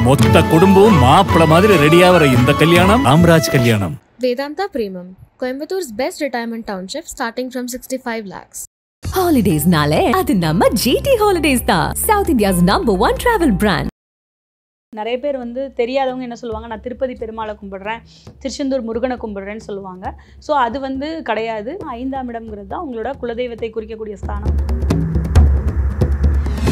மொத்த குடும்பம் மாப்பிள மாதிரி ரெடியாகிற இந்த கல்யாணம் ராம்ராஜ் கல்யாணம். Vedanta Premium, Coimbator's best retirement township starting from 65 lakhs. Holidays nale adu namma GT Holidays da, South India's #1 travel brand. நிறைய பேர் வந்து தெரியாதவங்க என்ன சொல்லுவாங்க, நான் திருப்பதி பெருமாளை கும்பிடுறேன், திருச்செந்தூர் முருகனை கும்பிடுறேன்னு சொல்லுவாங்க. ஸோ அது வந்து கிடையாது. 5ஆம் இடம்ங்கிறது தான் உங்களோட குலதெய்வத்தை குறிக்கக்கூடிய ஸ்தானம்.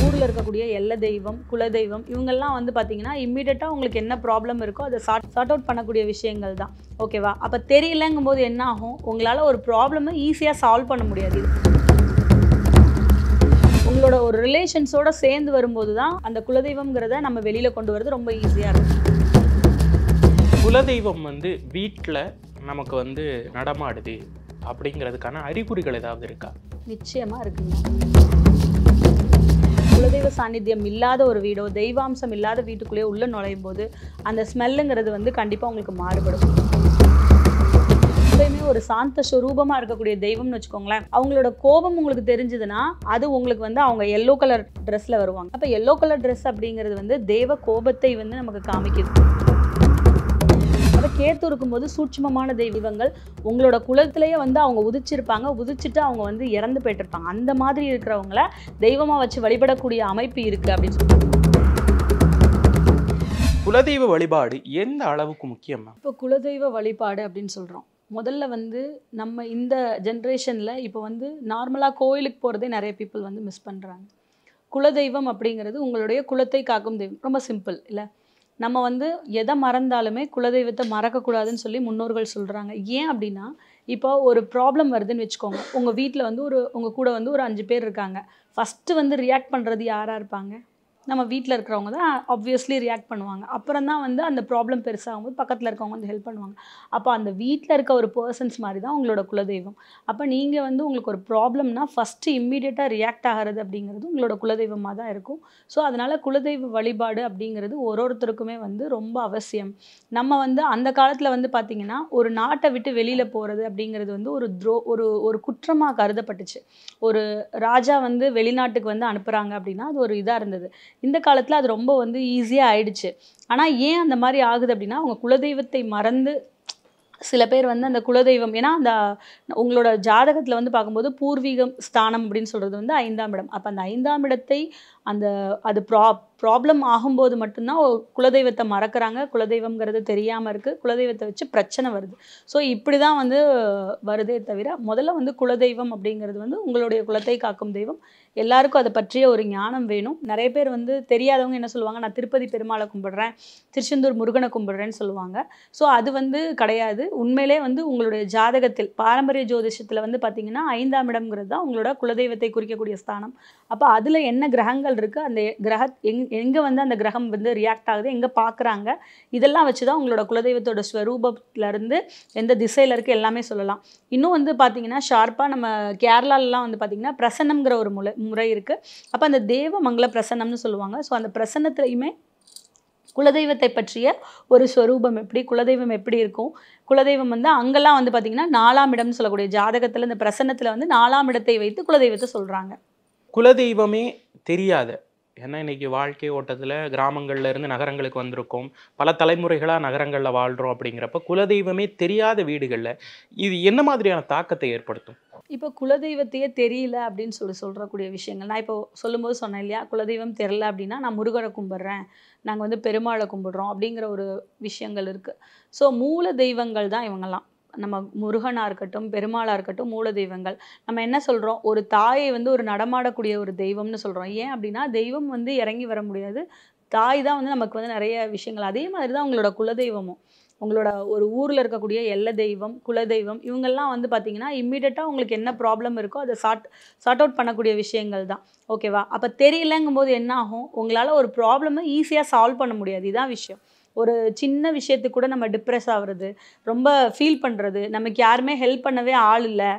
ஊரில் இருக்கக்கூடிய எல்லா தெய்வம், குலதெய்வம் இவங்கெல்லாம் வந்து பார்த்தீங்கன்னா இம்மீடியட்டாக உங்களுக்கு என்ன ப்ராப்ளம் இருக்கோ அதை சார்ட் அவுட் பண்ணக்கூடிய விஷயங்கள் தான். ஓகேவா? அப்போ தெரியலங்கும் போது என்ன ஆகும், உங்களால் ஒரு ப்ராப்ளமை ஈஸியாக சால்வ் பண்ண முடியாது. உங்களோட ஒரு ரிலேஷன்ஸோட சேர்ந்து வரும்போது தான் அந்த குலதெய்வம்ங்கிறத நம்ம வெளியில் கொண்டு வரது ரொம்ப ஈஸியாக இருக்கும். குலதெய்வம் வந்து வீட்டில் நமக்கு வந்து நடமாடுது அப்படிங்கிறதுக்கான அறிகுறிகள் ஏதாவது இருக்கா? நிச்சயமாக இருக்குங்க. குலதெய்வ சாநித்தியம் இல்லாத ஒரு வீடோ, தெய்வாம்சம் இல்லாத வீட்டுக்குள்ளேயே உள்ள நுழையும் போது அந்த ஸ்மெல்லுங்கிறது வந்து கண்டிப்பாக உங்களுக்கு மாறுபடும். எப்பயுமே ஒரு சாந்த ஸ்வரூபமாக இருக்கக்கூடிய தெய்வம்னு வச்சுக்கோங்களேன், அவங்களோட கோபம் உங்களுக்கு தெரிஞ்சதுன்னா அது உங்களுக்கு வந்து அவங்க எல்லோ கலர் ட்ரெஸ்ஸில் வருவாங்க. அப்போ எல்லோ கலர் ட்ரெஸ் அப்படிங்கிறது வந்து தெய்வ கோபத்தை வந்து நமக்கு காமிக்குது. அப்போ கேத்து இருக்கும்போது சூட்சமமான தெய்வங்கள் உங்களோட குலத்திலேயே வந்து அவங்க உதிச்சிருப்பாங்க, உதிச்சுட்டு அவங்க வந்து இறந்து போயிட்டுருப்பாங்க. அந்த மாதிரி இருக்கிறவங்கள தெய்வமாக வச்சு வழிபடக்கூடிய அமைப்பு இருக்குது அப்படின்னு சொல்லுவாங்க. குலதெய்வ வழிபாடு எந்த அளவுக்கு முக்கியம்? இப்போ குலதெய்வ வழிபாடு அப்படின்னு சொல்கிறோம். முதல்ல வந்து நம்ம இந்த ஜென்ரேஷனில் இப்போ வந்து நார்மலாக கோயிலுக்கு போகிறதே நிறைய பீப்புள் வந்து மிஸ் பண்ணுறாங்க. குலதெய்வம் அப்படிங்கிறது உங்களுடைய குலத்தை காக்கும் தெய்வம். ரொம்ப சிம்பிள் இல்லை? நம்ம வந்து எதை மறந்தாலுமே குலதெய்வத்தை மறக்கக்கூடாதுன்னு சொல்லி முன்னோர்கள் சொல்கிறாங்க. ஏன் அப்படின்னா, இப்போ ஒரு ப்ராப்ளம் வருதுன்னு வச்சுக்கோங்க, உங்கள் வீட்டில் வந்து உங்கள் கூட வந்து ஒரு 5 பேர் இருக்காங்க. ஃபஸ்ட்டு வந்து ரியாக்ட் பண்ணுறது யாராக இருப்பாங்க? நம்ம வீட்டில் இருக்கிறவங்க தான் ஆப்வியஸ்லி ரியாக்ட் பண்ணுவாங்க. அப்புறம் தான் வந்து அந்த ப்ராப்ளம் பெருசாகும்போது பக்கத்தில் இருக்கவங்க வந்து ஹெல்ப் பண்ணுவாங்க. அப்போ அந்த வீட்டில் இருக்க ஒரு பர்சன்ஸ் மாதிரி தான் உங்களோட குலதெய்வம். அப்போ நீங்கள் வந்து உங்களுக்கு ஒரு ப்ராப்ளம்னா ஃபஸ்ட்டு இம்மீடியட்டாக ரியாக்ட் ஆகிறது அப்படிங்கிறது உங்களோட குலதெய்வமாக தான் இருக்கும். ஸோ அதனால் குலதெய்வ வழிபாடு அப்படிங்கிறது ஒருத்தருக்குமே வந்து ரொம்ப அவசியம். நம்ம வந்து அந்த காலத்தில் வந்து பார்த்திங்கன்னா ஒரு நாட்டை விட்டு வெளியில் போகிறது அப்படிங்கிறது வந்து ஒரு குற்றமாக கருதப்பட்டுச்சு. ஒரு ராஜா வந்து வெளிநாட்டுக்கு வந்து அனுப்புகிறாங்க அப்படின்னா அது ஒரு இதாக இருந்தது. இந்த காலத்தில் அது ரொம்ப வந்து ஈஸியாக ஆயிடுச்சு. ஆனால் ஏன் அந்த மாதிரி ஆகுது அப்படின்னா, அவங்க குலதெய்வத்தை மறந்து சில பேர் வந்து அந்த குலதெய்வம், ஏன்னா அந்த உங்களோட ஜாதகத்தில் வந்து பார்க்கும்போது பூர்வீகம் ஸ்தானம் அப்படின்னு சொல்கிறது வந்து 5ஆம் இடம். அப்போ அந்த 5ஆம் இடத்தை அது ப்ராப்ளம் ஆகும்போது மட்டும்தான் குலதெய்வத்தை மறக்கிறாங்க. குலதெய்வம்ங்கிறது தெரியாமல் இருக்குது. குலதெய்வத்தை வச்சு பிரச்சனை வருது. ஸோ இப்படி தான் வந்து வருதே தவிர, முதல்ல வந்து குலதெய்வம் அப்படிங்கிறது வந்து உங்களுடைய குலத்தை காக்கும் தெய்வம். எல்லாருக்கும் அதை பற்றிய ஒரு ஞானம் வேணும். நிறைய பேர் வந்து தெரியாதவங்க என்ன சொல்லுவாங்க, நான் திருப்பதி பெருமாளை கும்பிடுறேன், திருச்செந்தூர் முருகனை கும்பிடுறேன்னு சொல்லுவாங்க. ஸோ அது வந்து கிடையாது. உண்மையிலே வந்து உங்களுடைய ஜாதகத்தில் பாரம்பரிய ஜோதிஷத்தில் வந்து பார்த்திங்கன்னா 5ஆம் இடம்ங்கிறது தான் உங்களோட குலதெய்வத்தை குறிக்கக்கூடிய ஸ்தானம். அப்போ அதில் என்ன கிரகங்கள் இருக்குது, அந்த எங்கே வந்து அந்த கிரகம் வந்து ரியாக்ட் ஆகுது, எங்கே பார்க்குறாங்க, இதெல்லாம் வச்சு தான் உங்களோட குலதெய்வத்தோட ஸ்வரூபத்துலேருந்து எந்த திசையில் இருக்குது எல்லாமே சொல்லலாம். இன்னும் வந்து பார்த்திங்கன்னா ஷார்ப்பாக நம்ம கேரளாலலாம் வந்து பார்த்திங்கன்னா பிரசன்னம்ங்கிற ஒரு முறை இருக்குது. அப்போ அந்த தேவ மங்கள பிரசன்னம்னு சொல்லுவாங்க. ஸோ அந்த பிரசன்னத்துலையுமே குலதெய்வத்தை பற்றிய ஒரு ஸ்வரூபம் எப்படி, குலதெய்வம் எப்படி இருக்கும், குலதெய்வம் வந்து அங்கெல்லாம் வந்து பார்த்திங்கன்னா 4ஆம் இடம்னு சொல்லக்கூடிய ஜாதகத்தில் இந்த பிரசன்னத்தில் வந்து 4ஆம் இடத்தை வைத்து குலதெய்வத்தை சொல்கிறாங்க. குலதெய்வமே தெரியாத, ஏன்னா இன்றைக்கி வாழ்க்கை ஓட்டத்தில் கிராமங்களில் இருந்து நகரங்களுக்கு வந்திருக்கோம், பல தலைமுறைகளாக நகரங்களில் வாழ்கிறோம். அப்படிங்கிறப்ப குலதெய்வமே தெரியாத வீடுகளில் இது என்ன மாதிரியான தாக்கத்தை ஏற்படுத்தும்? இப்போ குலதெய்வத்தையே தெரியல அப்படின்னு சொல்கிறக்கூடிய விஷயங்கள் நான் இப்போ சொல்லும்போது சொன்னேன் இல்லையா, குலதெய்வம் தெரில அப்படின்னா நான் முருகரை கும்பிட்றேன், நாங்கள் வந்து பெருமாளை கும்பிட்றோம் அப்படிங்கிற ஒரு விஷயங்கள் இருக்குது. ஸோ மூல தெய்வங்கள் தான் இவங்கெல்லாம். நம்ம முருகனாக இருக்கட்டும், பெருமாளாக இருக்கட்டும், மூல தெய்வங்கள். நம்ம என்ன சொல்கிறோம், ஒரு தாயை வந்து ஒரு நடமாடக்கூடிய ஒரு தெய்வம்னு சொல்கிறோம். ஏன் அப்படின்னா தெய்வம் வந்து இறங்கி வர முடியாது, தாய் தான் வந்து நமக்கு வந்து நிறைய விஷயங்கள். அதே மாதிரி தான் உங்களோட குலதெய்வமும். உங்களோட ஒரு ஊரில் இருக்கக்கூடிய எல்லா தெய்வம், குலதெய்வம் இவங்கெல்லாம் வந்து பார்த்திங்கன்னா இம்மீடியட்டாக உங்களுக்கு என்ன ப்ராப்ளம் இருக்கோ அதை சார்ட் அவுட் பண்ணக்கூடிய விஷயங்கள் தான். ஓகேவா? அப்போ தெரியலங்கும் போது என்ன ஆகும், உங்களால் ஒரு ப்ராப்ளமை ஈஸியாக சால்வ் பண்ண முடியாது. இதுதான் விஷயம். ஒரு சின்ன விஷயத்துக்கு கூட நம்ம டிப்ரெஸ் ஆகுறது, ரொம்ப ஃபீல் பண்ணுறது, நமக்கு யாருமே ஹெல்ப் பண்ணவே ஆள் இல்லை,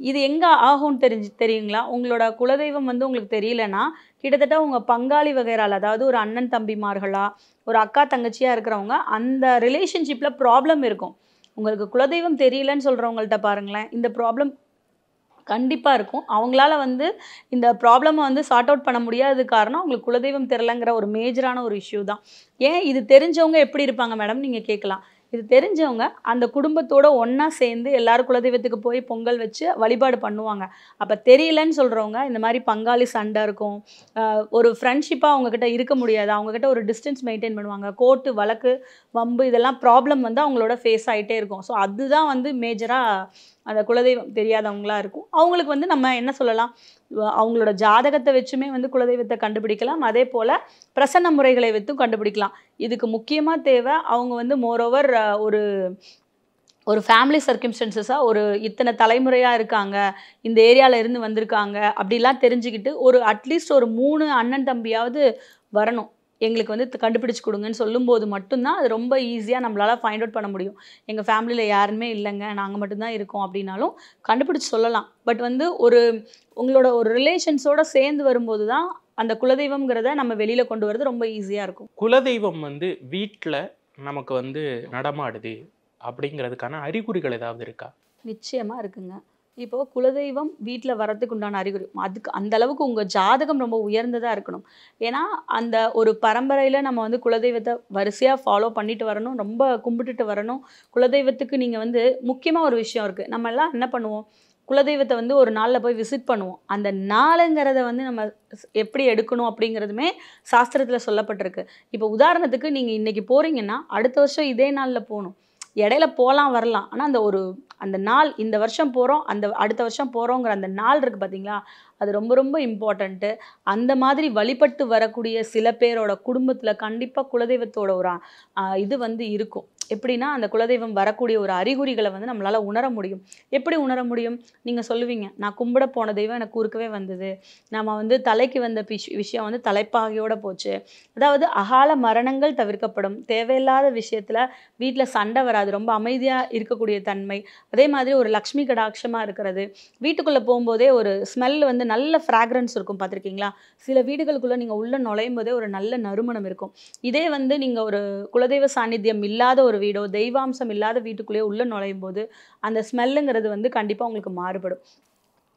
இது எங்கே ஆகும்னு தெரியுங்களா? உங்களோட குலதெய்வம் வந்து உங்களுக்கு தெரியலன்னா கிட்டத்தட்ட உங்கள் பங்காளி வகைரால், அதாவது ஒரு அண்ணன் தம்பிமார்களா, ஒரு அக்கா தங்கச்சியாக இருக்கிறவங்க அந்த ரிலேஷன்ஷிப்பில் ப்ராப்ளம் இருக்கும். உங்களுக்கு குலதெய்வம் தெரியலன்னு சொல்கிறவங்கள்ட்ட பாருங்களேன், இந்த ப்ராப்ளம் கண்டிப்பாக இருக்கும். அவங்களால வந்து இந்த ப்ராப்ளமை வந்து சார்ட் அவுட் பண்ண முடியாதது காரணம் அவங்களுக்கு குலதெய்வம் தெரிலங்கிற ஒரு மேஜரான ஒரு இஷ்யூ தான். ஏன் இது தெரிஞ்சவங்க எப்படி இருப்பாங்க மேடம் நீங்கள் கேட்கலாம். இது தெரிஞ்சவங்க அந்த குடும்பத்தோட ஒன்றா சேர்ந்து எல்லாரும் குலதெய்வத்துக்கு போய் பொங்கல் வச்சு வழிபாடு பண்ணுவாங்க. அப்போ தெரியலன்னு சொல்கிறவங்க இந்த மாதிரி பங்காளி சண்டை இருக்கும், ஒரு ஃப்ரெண்ட்ஷிப்பாக அவங்கக்கிட்ட இருக்க முடியாது, அவங்கக்கிட்ட ஒரு டிஸ்டன்ஸ் மெயின்டைன் பண்ணுவாங்க, கோர்ட்டு வழக்கு வம்பு இதெல்லாம் ப்ராப்ளம் வந்து அவங்களோட ஃபேஸ் ஆகிட்டே இருக்கும். ஸோ அதுதான் வந்து மேஜராக அந்த குலதெய்வம் தெரியாதவங்களா இருக்கும். அவங்களுக்கு வந்து நம்ம என்ன சொல்லலாம், அவங்களோட ஜாதகத்தை வச்சுமே வந்து குலதெய்வத்தை கண்டுபிடிக்கலாம். அதே போல் பிரசன்ன முறைகளை வைத்தும் கண்டுபிடிக்கலாம். இதுக்கு முக்கியமாக தேவை அவங்க வந்து மோரோவர் ஒரு ஃபேமிலி சர்க்கம்ஸ்டன்சஸாக ஒரு இத்தனை தலைமுறையாக இருக்காங்க, இந்த ஏரியாவில் இருந்து வந்திருக்காங்க அப்படிலாம் தெரிஞ்சுக்கிட்டு ஒரு அட்லீஸ்ட் ஒரு 3 அண்ணன் தம்பியாவது வரணும், எங்களுக்கு வந்து கண்டுபிடிச்சு கொடுங்கன்னு சொல்லும்போது மட்டும்தான் அது ரொம்ப ஈஸியாக நம்மளால் ஃபைண்ட் அவுட் பண்ண முடியும். எங்கள் ஃபேமிலியில் யாருமே இல்லைங்க, நாங்கள் மட்டும்தான் இருக்கோம் அப்படின்னாலும் கண்டுபிடிச்சு சொல்லலாம். பட் வந்து உங்களோட ஒரு ரிலேஷன்ஸோடு சேர்ந்து வரும்போது தான் அந்த குலதெய்வம்ங்கிறத நம்ம வெளியில் கொண்டு வரது ரொம்ப ஈஸியாக இருக்கும். குலதெய்வம் வந்து வீட்டில் நமக்கு வந்து நடமாடுது அப்படிங்கிறதுக்கான அறிகுறிகள் ஏதாவது இருக்கா? நிச்சயமாக இருக்குங்க. இப்போது குலதெய்வம் வீட்டில் வரத்துக்கு உண்டான அறிகுறி அதுக்கு அந்த அளவுக்கு உங்கள் ஜாதகம் ரொம்ப உயர்ந்ததாக இருக்கணும். ஏன்னா அந்த ஒரு பரம்பரையில் நம்ம வந்து குலதெய்வத்தை வரிசையாக ஃபாலோ பண்ணிட்டு வரணும், ரொம்ப கும்பிட்டுட்டு வரணும். குலதெய்வத்துக்கு நீங்கள் வந்து முக்கியமாக ஒரு விஷயம் இருக்குது. நம்ம எல்லாம் என்ன பண்ணுவோம், குலதெய்வத்தை வந்து ஒரு நாளில் போய் விசிட் பண்ணுவோம். அந்த நாளுங்கிறத வந்து நம்ம எப்படி எடுக்கணும் அப்படிங்கிறதுமே சாஸ்திரத்தில் சொல்லப்பட்டிருக்கு. இப்போ உதாரணத்துக்கு நீங்கள் இன்றைக்கி போகிறீங்கன்னா அடுத்த வருஷம் இதே நாளில் போகணும். இடையில போகலாம் வரலாம், ஆனால் அந்த நாள் இந்த வருஷம் போகிறோம் அடுத்த வருஷம் போகிறோங்கிற அந்த நாள் இருக்குது பார்த்தீங்களா, அது ரொம்ப ரொம்ப இம்பார்ட்டண்ட்டு. அந்த மாதிரி வழிபட்டு வரக்கூடிய சில பேரோட குடும்பத்தில் கண்டிப்பாக குலதெய்வத்தோட ஒரு இது வந்து இருக்கும். எப்படின்னா அந்த குலதெய்வம் வரக்கூடிய ஒரு அறிகுறிகளை வந்து நம்மளால் உணர முடியும். எப்படி உணர முடியும்? நீங்கள் சொல்லுவீங்க, நான் கும்பிட போன தெய்வம் எனக்கு குறுக்கவே வந்தது, நம்ம வந்து தலைக்கு வந்த விஷயம் வந்து தலைப்பாகையோடு போச்சு. அதாவது அகால மரணங்கள் தவிர்க்கப்படும், தேவையில்லாத விஷயத்தில் வீட்டில் சண்டை வராது, ரொம்ப அமைதியாக இருக்கக்கூடிய தன்மை. அதே மாதிரி ஒரு லக்ஷ்மி கடாட்சமாக இருக்கிறது. வீட்டுக்குள்ளே போகும்போதே ஒரு ஸ்மெல் வந்து நல்ல ஃப்ராக்ரன்ஸ் இருக்கும், பார்த்துருக்கீங்களா? சில வீடுகளுக்குள்ளே நீங்கள் உள்ளே நுழையும் போதே ஒரு நல்ல நறுமணம் இருக்கும். இதே வந்து நீங்கள் ஒரு குலதெய்வ சாநித்தியம் இல்லாத ஒரு வீடோ தெய்வாம்சம் இல்லாத வீட்டுக்குள்ளேயே உள்ளே நுழையும் போது அந்த ஸ்மெல்லுங்கிறது வந்து கண்டிப்பாக உங்களுக்கு மாறுபடும்.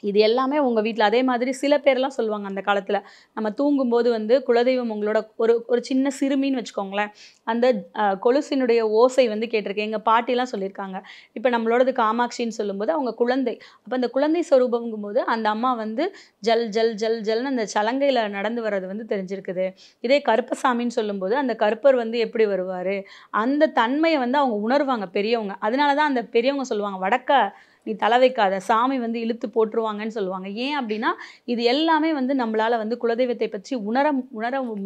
இது எல்லாமே உங்கள் வீட்டில். அதே மாதிரி சில பேர்லாம் சொல்லுவாங்க அந்த காலத்தில், நம்ம தூங்கும்போது வந்து குலதெய்வம் உங்களோட ஒரு சின்ன சிறுமின்னு வச்சுக்கோங்களேன், அந்த கொலுசினுடைய ஓசை வந்து கேட்டிருக்கேன். எங்கள் பாட்டிலாம் சொல்லியிருக்காங்க. இப்போ நம்மளோடது காமாட்சின்னு சொல்லும்போது அவங்க குழந்தை, அப்போ அந்த குழந்தை ஸ்வரூபங்கும்போது அந்த அம்மா வந்து ஜல் ஜல் ஜல் ஜல்னு அந்த சலங்கையில் நடந்து வர்றது வந்து தெரிஞ்சிருக்குது. இதே கருப்பசாமின்னு சொல்லும்போது அந்த கருப்பர் வந்து எப்படி வருவார், அந்த தன்மையை வந்து அவங்க உணர்வாங்க பெரியவங்க. அதனால தான் அந்த பெரியவங்க சொல்லுவாங்க, வடக்க நீ தலை வைக்காத, சாமி வந்து இழுத்து போட்டுருவாங்கன்னு சொல்லுவாங்க. ஏன் அப்படின்னா இது எல்லாமே வந்து நம்மளால் வந்து குலதெய்வத்தை பற்றி உணர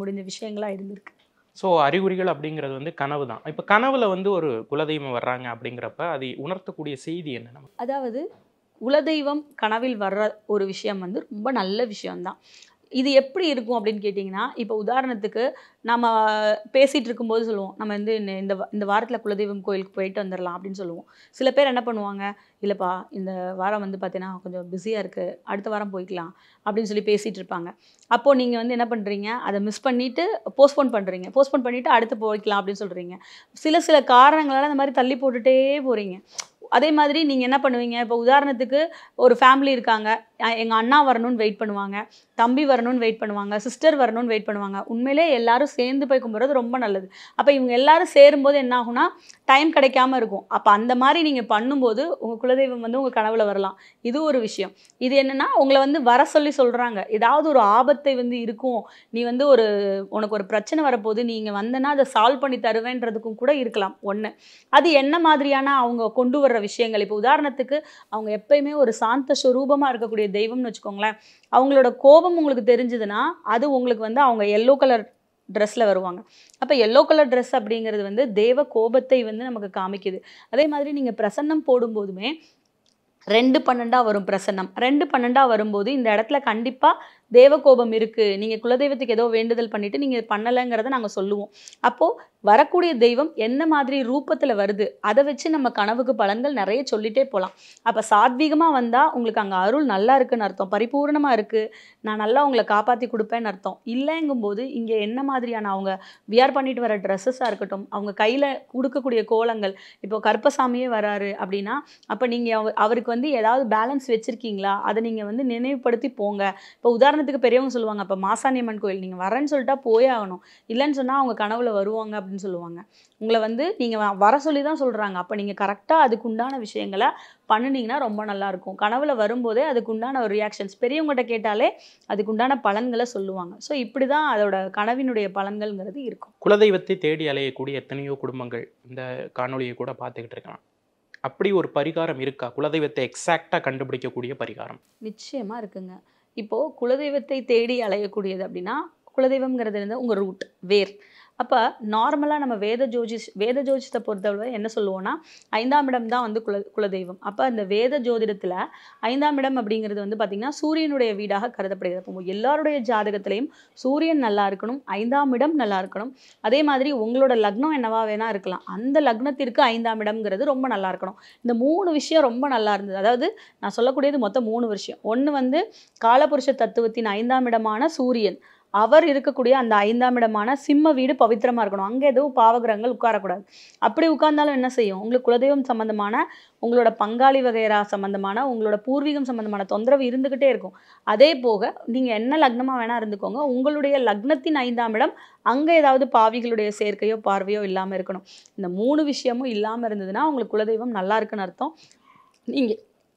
முடிஞ்ச விஷயங்களாக இருந்திருக்கு. ஸோ அறிகுறிகள் அப்படிங்கிறது வந்து கனவு தான். இப்போ கனவுல வந்து ஒரு குலதெய்வம் வர்றாங்க அப்படிங்கிறப்ப அதை உணர்த்தக்கூடிய செய்தி என்ன? அதாவது குலதெய்வம் கனவில் வர்ற ஒரு விஷயம் வந்து ரொம்ப நல்ல விஷயம்தான். இது எப்படி இருக்கும் அப்படின்னு கேட்டிங்கன்னா, இப்போ உதாரணத்துக்கு நம்ம பேசிகிட்டு இருக்கும்போது சொல்லுவோம், நம்ம வந்து இந்த வாரத்தில் குலதெய்வம் கோயிலுக்கு போயிட்டு வந்துடலாம் அப்படின்னு சொல்லுவோம். சில பேர் என்ன பண்ணுவாங்க, இல்லைப்பா இந்த வாரம் வந்து பார்த்தீங்கன்னா கொஞ்சம் பிஸியாக இருக்குது, அடுத்த வாரம் போய்க்கலாம் அப்படின்னு சொல்லி பேசிகிட்டு இருப்பாங்க. அப்போது நீங்கள் வந்து என்ன பண்ணுறீங்க, அதை மிஸ் பண்ணிவிட்டு போஸ்ட்போன் பண்ணிவிட்டு அடுத்து போய்க்கலாம் அப்படின்னு சொல்கிறீங்க. சில காரணங்களால் அந்த மாதிரி தள்ளி போட்டுகிட்டே போகிறீங்க. அதே மாதிரி நீங்கள் என்ன பண்ணுவீங்க, இப்போ உதாரணத்துக்கு ஒரு ஃபேமிலி இருக்காங்க, எங்கள் அண்ணா வரணும்னு வெயிட் பண்ணுவாங்க, தம்பி வரணும்னு வெயிட் பண்ணுவாங்க, சிஸ்டர் வரணும்னு வெயிட் பண்ணுவாங்க. உண்மையிலே எல்லாரும் சேர்ந்து போய் கும்பிட்றது ரொம்ப நல்லது. அப்போ இவங்க எல்லாரும் சேரும்போது என்ன ஆகும்னா டைம் கிடைக்காம இருக்கும். அப்போ அந்த மாதிரி நீங்கள் பண்ணும்போது உங்கள் குலதெய்வம் வந்து உங்கள் கனவுல வரலாம். இது ஒரு விஷயம். இது என்னென்னா உங்களை வந்து வர சொல்கிறாங்க, ஏதாவது ஒரு ஆபத்தை வந்து இருக்கும், நீ வந்து உனக்கு ஒரு பிரச்சனை வரப்போது, நீங்கள் வந்தனா அதை சால்வ் பண்ணி தருவேன்றதுக்கும் கூட இருக்கலாம். ஒன்று அது என்ன மாதிரியான அவங்க கொண்டு வர்ற விஷயங்கள். இப்போ உதாரணத்துக்கு அவங்க எப்பயுமே ஒரு சாந்த ஸ்வரூபமாக இருக்கக்கூடிய தெய்வம்னு வச்சுக்கோங்களேன், அவங்களோட கோபம் உங்களுக்கு தெரிஞ்சதுன்னா அது உங்களுக்கு வந்து அவங்க எல்லோ கலர் ட்ரெஸ்ஸில் வருவாங்க. அப்போ எல்லோ கலர் ட்ரெஸ் அப்படிங்கிறது வந்து தேவ கோபத்தை வந்து நமக்கு காமிக்குது. அதே மாதிரி நீங்கள் பிரசன்னம் போடும்போதுமே 2/12 வரும் பிரசன்னம். 2/12 வரும்போது இந்த இடத்துல கண்டிப்பாக தேவகோபம் இருக்குது, நீங்கள் குலதெய்வத்துக்கு ஏதோ வேண்டுதல் பண்ணிவிட்டு நீங்கள் பண்ணலைங்கிறத நாங்கள் சொல்லுவோம். அப்போது வரக்கூடிய தெய்வம் என்ன மாதிரி ரூபத்தில் வருது அதை வச்சு நம்ம கனவுக்கு பலன்கள் நிறைய சொல்லிட்டே போகலாம். அப்போ சாத்வீகமாக வந்தால் உங்களுக்கு அங்கே அருள் நல்லா இருக்குன்னு அர்த்தம், பரிபூர்ணமாக இருக்குது, நான் நல்லா உங்களை காப்பாற்றி கொடுப்பேன்னு அர்த்தம். இல்லைங்கும்போது இங்கே என்ன மாதிரியான அவங்க வியர் பண்ணிட்டு வர ட்ரெஸ்ஸஸாக இருக்கட்டும், அவங்க கையில் கொடுக்கக்கூடிய கோலங்கள், இப்போ கருப்பசாமியே வராரு அப்படின்னா அப்போ நீங்கள் அவருக்கு வந்து ஏதாவது பேலன்ஸ் வச்சுருக்கீங்களா அதை நீங்கள் வந்து நினைவுபடுத்தி போங்க. இப்போ உதாரணத்துக்கு பெரியவங்க சொல்லுவாங்க, இப்போ மாசாணியம்மன் கோயில் நீங்கள் வரேன்னு சொல்லிட்டா போயே ஆகணும், இல்லைன்னு சொன்னால் அவங்க கனவுல வருவாங்க அப்படின்னு சொல்லுவாங்க. உங்களை வந்து நீங்கள் வர சொல்லி தான் சொல்கிறாங்க. அப்போ நீங்கள் கரெக்டாக அதுக்கு உண்டான விஷயங்களை பண்ணினீங்கன்னா ரொம்ப நல்லாயிருக்கும். கனவுல வரும்போதே அதுக்கு உண்டான ஒரு ரியாக்ஷன்ஸ் பெரியவங்ககிட்ட கேட்டாலே அதுக்கு உண்டான பலன்களை சொல்லுவாங்க. ஸோ இப்படி தான் அதோட கனவினுடைய பலன்கள்ங்கிறது இருக்கும். குலதெய்வத்தை தேடி அலையக்கூடிய எத்தனையோ குடும்பங்கள் இந்த காணொலியை கூட பார்த்துக்கிட்டு இருக்கலாம். அப்படி ஒரு பரிகாரம் இருக்கா? குலதெய்வத்தை எக்ஸாக்டாக கண்டுபிடிக்கக்கூடிய பரிகாரம் நிச்சயமாக இருக்குங்க. இப்போது குலதெய்வத்தை தேடி அலையக்கூடியது அப்படின்னா, குலதெய்வம்ங்கிறது வந்து உங்கள் ரூட், வேர். அப்போ நார்மலாக நம்ம வேத ஜோதிஷத்தை பொறுத்தவரை என்ன சொல்லுவோம்னா 5ஆம் இடம் தான் வந்து குலதெய்வம். அப்போ அந்த வேத ஜோதிடத்தில் 5ஆம் இடம் அப்படிங்கிறது வந்து பார்த்திங்கன்னா சூரியனுடைய வீடாக கருதப்படுகிறது. அப்போ எல்லாருடைய ஜாதகத்திலையும் சூரியன் நல்லா இருக்கணும், 5ஆம் இடம் நல்லா இருக்கணும். அதே மாதிரி உங்களோட லக்னம் என்னவா வேணா இருக்கலாம், அந்த லக்னத்திற்கு 5ஆம் இடம்ங்கிறது ரொம்ப நல்லா இருக்கணும். இந்த 3 விஷயம் ரொம்ப நல்லா இருந்தது. அதாவது நான் சொல்லக்கூடியது மொத்தம் 3 விஷயம். ஒன்று வந்து காலபுருஷ தத்துவத்தின் 5ஆம் இடமான சூரியன், அவர் இருக்கக்கூடிய அந்த 5ஆம் இடமான சிம்ம வீடு பவித்திரமாக இருக்கணும், அங்கே எதுவும் பாவகிரகங்கள் உட்காரக்கூடாது. அப்படி உட்கார்ந்தாலும் என்ன செய்யும், உங்களுக்கு குலதெய்வம் சம்மந்தமான, உங்களோட பங்காளி வகைரா சம்மந்தமான, உங்களோட பூர்வீகம் சம்மந்தமான தொந்தரவு இருந்துக்கிட்டே இருக்கும். அதே போக நீங்கள் என்ன லக்னமாக வேணால் இருந்துக்கோங்க, உங்களுடைய லக்னத்தின் 5ஆம் இடம் அங்கே ஏதாவது பாவிகளுடைய சேர்க்கையோ பார்வையோ இல்லாமல் இருக்கணும். இந்த 3 விஷயமும் இல்லாமல் இருந்ததுன்னா உங்களுக்கு குலதெய்வம் நல்லா இருக்குன்னு அர்த்தம்.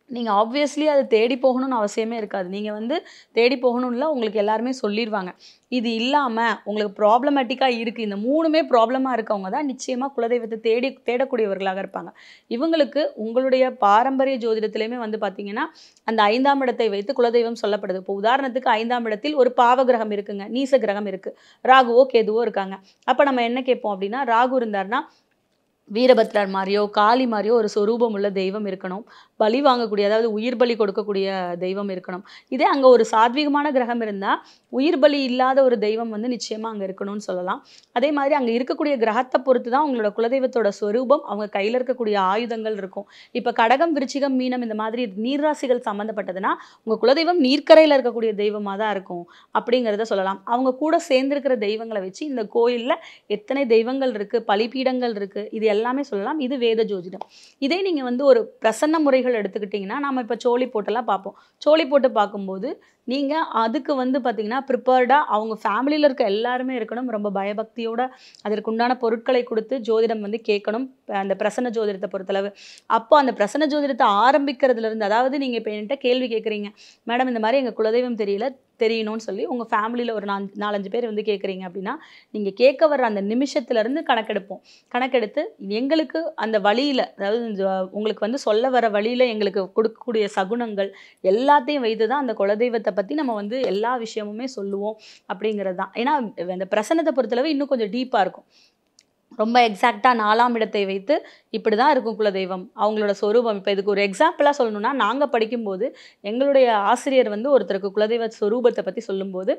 நீங்கள் ஆப்வியஸ்லி அதை தேடி போகணும்னு அவசியமே இருக்காது. நீங்கள் வந்து தேடி போகணும்ல, உங்களுக்கு எல்லாருமே சொல்லிடுவாங்க. இது இல்லாமல் உங்களுக்கு ப்ராப்ளமேட்டிக்காக இருக்குது, இந்த 3மே ப்ராப்ளமாக இருக்கவங்க தான் நிச்சயமாக குலதெய்வத்தை தேடக்கூடியவர்களாக இருப்பாங்க. இவங்களுக்கு உங்களுடைய பாரம்பரிய ஜோதிடத்திலையுமே வந்து பார்த்திங்கன்னா அந்த 5ஆம் இடத்தை வைத்து குலதெய்வம் சொல்லப்படுது. இப்போ உதாரணத்துக்கு 5ஆம் இடத்தில் ஒரு பாவகிரகம் இருக்குங்க, நீச கிரகம் இருக்குது, ராகுவோ கேதுவோ இருக்காங்க. அப்போ நம்ம என்ன கேட்போம் அப்படின்னா, ராகு இருந்தார்னா வீரபத்ரர் மாதிரியோ காளி மாதிரியோ ஒரு சொரூபம் உள்ள தெய்வம் இருக்கணும், பலி வாங்கக்கூடிய, அதாவது உயிர் பலி கொடுக்கக்கூடிய தெய்வம் இருக்கணும். இதே அங்கே ஒரு சாத்வீகமான கிரகம் இருந்தால் உயிர் பலி இல்லாத ஒரு தெய்வம் வந்து நிச்சயமாக அங்கே இருக்கணும்னு சொல்லலாம். அதே மாதிரி அங்கே இருக்கக்கூடிய கிரகத்தை பொறுத்து தான் உங்களோட குலதெய்வத்தோட ஸ்வரூபம், அவங்க கையில் இருக்கக்கூடிய ஆயுதங்கள் இருக்கும். இப்போ கடகம், விருச்சிகம், மீனம் இந்த மாதிரி நீர்ராசிகள் சம்மந்தப்பட்டதுன்னா உங்கள் குலதெய்வம் நீர்க்கரையில் இருக்கக்கூடிய தெய்வமாக தான் இருக்கும் அப்படிங்கிறத சொல்லலாம். அவங்க கூட சேர்ந்துருக்கிற தெய்வங்களை வச்சு இந்த கோயிலில் எத்தனை தெய்வங்கள் இருக்குது, பலிபீடங்கள் இருக்குது, இது எல்லாமே சொல்லலாம். இது வேத ஜோதிடம். இதே நீங்கள் வந்து ஒரு பிரசன்ன முறைகள் எடுத்துக்கிட்டிங்கன்னா, நம்ம இப்போ சோழி போட்டெல்லாம் பார்ப்போம். சோழி போட்டு பார்க்கும்போது நீங்கள் அதுக்கு வந்து பார்த்திங்கன்னா ப்ரிப்பேர்டாக அவங்க ஃபேமிலியில் இருக்க எல்லாருமே இருக்கணும், ரொம்ப பயபக்தியோடு அதற்கு உண்டான பொருட்களை கொடுத்து ஜோதிடம் வந்து கேட்கணும். அந்த பிரசன்ன ஜோதிடத்தை பொறுத்தளவு அப்போ அந்த பிரசன்ன ஜோதிடத்தை ஆரம்பிக்கிறதுலேருந்து, அதாவது நீங்கள் இப்போ என்கிட்ட கேள்வி கேட்குறீங்க, மேடம் இந்த மாதிரி எங்கள் குலதெய்வம் தெரியணும்னு சொல்லி உங்கள் ஃபேமிலியில் ஒரு 4-5 பேர் வந்து கேட்குறீங்க அப்படின்னா, நீங்கள் கேட்க வர்ற அந்த நிமிஷத்துலேருந்து கணக்கெடுத்து எங்களுக்கு அந்த வழியில், அதாவது உங்களுக்கு வந்து சொல்ல வர வழியில் எங்களுக்கு கொடுக்கக்கூடிய சகுனங்கள் எல்லாத்தையும் வைத்து தான் அந்த குலதெய்வத்தை பற்றி நம்ம வந்து எல்லா விஷயமுமே சொல்லுவோம் அப்படிங்கிறது தான். ஏன்னா அந்த பிரசன்னத்தை பொறுத்தளவு இன்னும் கொஞ்சம் டீப்பாக இருக்கும். ரொம்ப எக்ஸாக்டாக 4ஆம் இடத்தை வைத்து இப்படி தான் இருக்கும் குலதெய்வம், அவங்களோட சொரூபம். இப்போ இதுக்கு ஒரு எக்ஸாம்பிளாக சொல்லணும்னா, நாங்கள் படிக்கும்போது எங்களுடைய ஆசிரியர் வந்து ஒருத்தருக்கு குலதெய்வ சொரூபத்தை பற்றி சொல்லும்போது,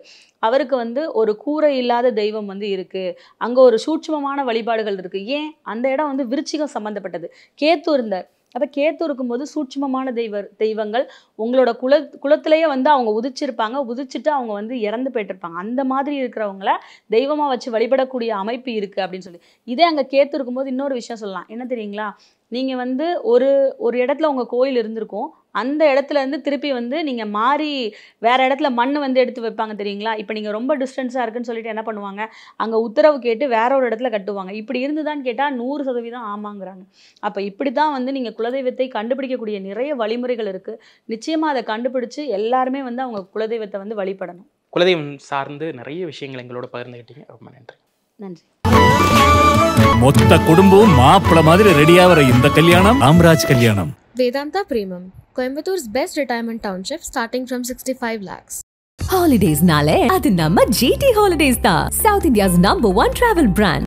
அவருக்கு வந்து ஒரு கூரை இல்லாத தெய்வம் வந்து இருக்குது, அங்கே ஒரு சூட்சுமமான வழிபாடுகள் இருக்குது. ஏன் அந்த இடம் வந்து விருச்சிகம் சம்மந்தப்பட்டது, கேத்து இருந்தார். அப்போ கேத்து இருக்கும்போது சூட்சுமமான தெய்வங்கள் உங்களோட குலத்திலேயே வந்து அவங்க உதிச்சுட்டு அவங்க வந்து இறந்து போயிட்டிருப்பாங்க. அந்த மாதிரி இருக்கிறவங்கள தெய்வமாக வச்சு வழிபடக்கூடிய அமைப்பு இருக்குது அப்படின்னு சொல்லி. இதே அங்கே கேத்து இருக்கும்போது இன்னொரு விஷயம் சொல்லலாம், என்ன தெரியுங்களா, நீங்கள் வந்து ஒரு இடத்துல உங்கள் கோயில் இருந்திருக்கும், அந்த இடத்துல இருந்து திருப்பி வந்து நீங்கள் மாறி வேறு இடத்துல மண் வந்து எடுத்து வைப்பாங்க தெரியுங்களா. இப்போ நீங்கள் ரொம்ப டிஸ்டன்ஸாக இருக்குன்னு சொல்லிட்டு என்ன பண்ணுவாங்க, அங்கே உத்தரவு கேட்டு வேற ஒரு இடத்துல கட்டுவாங்க. இப்படி இருந்துதான்னு கேட்டால் 100% ஆமாங்கிறாங்க. அப்போ இப்படி தான் வந்து நீங்கள் குலதெய்வத்தை கண்டுபிடிக்கக்கூடிய நிறைய வழிமுறைகள் இருக்குது. நிச்சயமாக அதை கண்டுபிடிச்சு எல்லாருமே வந்து அவங்க குலதெய்வத்தை வந்து வழிபடணும். குலதெய்வம் சார்ந்து நிறைய விஷயங்கள் எங்களோட பகிர்ந்துக்கிட்டீங்க, ரொம்ப நன்றி. நன்றி. மொத்த குடும்பம் மாப்பிள மாதிரி ரெடியாகிற இந்த கல்யாணம் ராம்ராஜ் கல்யாணம். Vedanta Premium, Coimbator's best retirement township starting from 65 lakhs. Holidays nale adu namma GT Holidays da, South India's #1 travel brand.